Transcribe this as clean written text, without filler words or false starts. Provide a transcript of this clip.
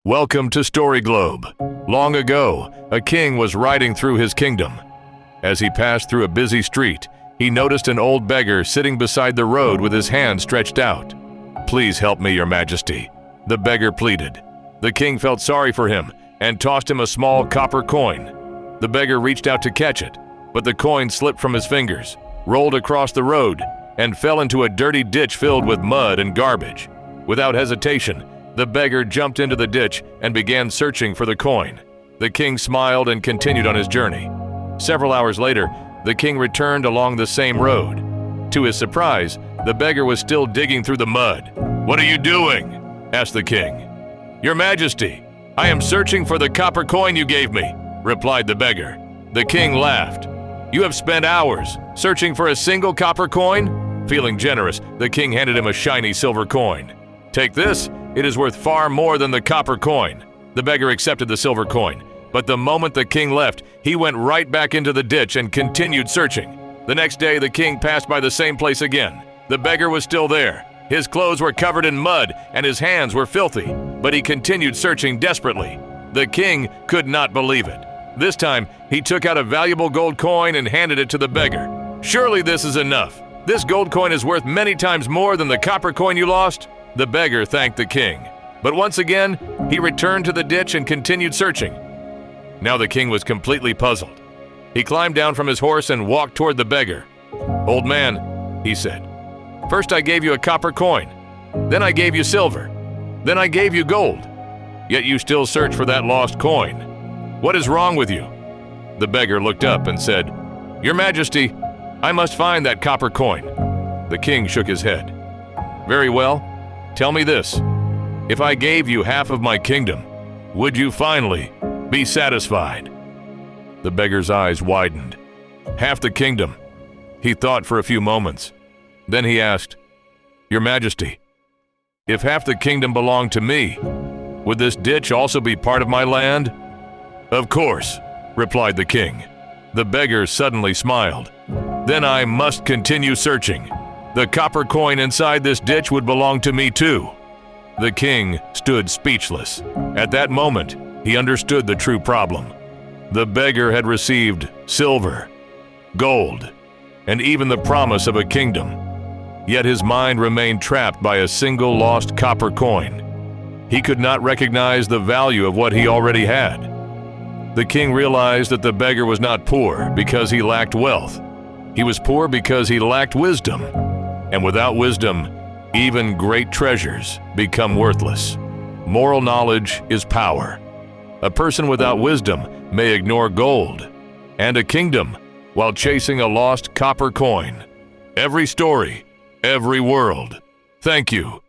Welcome to Story Globe. Long ago, a king was riding through his kingdom. As he passed through a busy street, he noticed an old beggar sitting beside the road with his hand stretched out. "Please help me, your majesty," the beggar pleaded. The king felt sorry for him and tossed him a small copper coin. The beggar reached out to catch it, but the coin slipped from his fingers, rolled across the road, and fell into a dirty ditch filled with mud and garbage. Without hesitation, the beggar jumped into the ditch and began searching for the coin. The king smiled and continued on his journey. Several hours later, the king returned along the same road. To his surprise, the beggar was still digging through the mud. "What are you doing?" asked the king. "Your Majesty, I am searching for the copper coin you gave me," replied the beggar. The king laughed. "You have spent hours searching for a single copper coin?" Feeling generous, the king handed him a shiny silver coin. "Take this. It is worth far more than the copper coin." The beggar accepted the silver coin, but the moment the king left, he went right back into the ditch and continued searching. The next day, the king passed by the same place again. The beggar was still there. His clothes were covered in mud and his hands were filthy, but he continued searching desperately. The king could not believe it. This time, he took out a valuable gold coin and handed it to the beggar. "Surely this is enough. This gold coin is worth many times more than the copper coin you lost." The beggar thanked the king, but once again, he returned to the ditch and continued searching. Now the king was completely puzzled. He climbed down from his horse and walked toward the beggar. "Old man," he said, "first I gave you a copper coin, then I gave you silver, then I gave you gold, yet you still search for that lost coin. What is wrong with you?" The beggar looked up and said, "Your Majesty, I must find that copper coin." The king shook his head. "Very well. Tell me this, if I gave you half of my kingdom, would you finally be satisfied?" The beggar's eyes widened. "Half the kingdom?" He thought for a few moments. Then he asked, "Your Majesty, if half the kingdom belonged to me, would this ditch also be part of my land?" "Of course," replied the king. The beggar suddenly smiled. "Then I must continue searching. The copper coin inside this ditch would belong to me too." The king stood speechless. At that moment, he understood the true problem. The beggar had received silver, gold, and even the promise of a kingdom. Yet his mind remained trapped by a single lost copper coin. He could not recognize the value of what he already had. The king realized that the beggar was not poor because he lacked wealth. He was poor because he lacked wisdom. And without wisdom, even great treasures become worthless. Moral knowledge is power. A person without wisdom may ignore gold and a kingdom while chasing a lost copper coin. Every story, every world. Thank you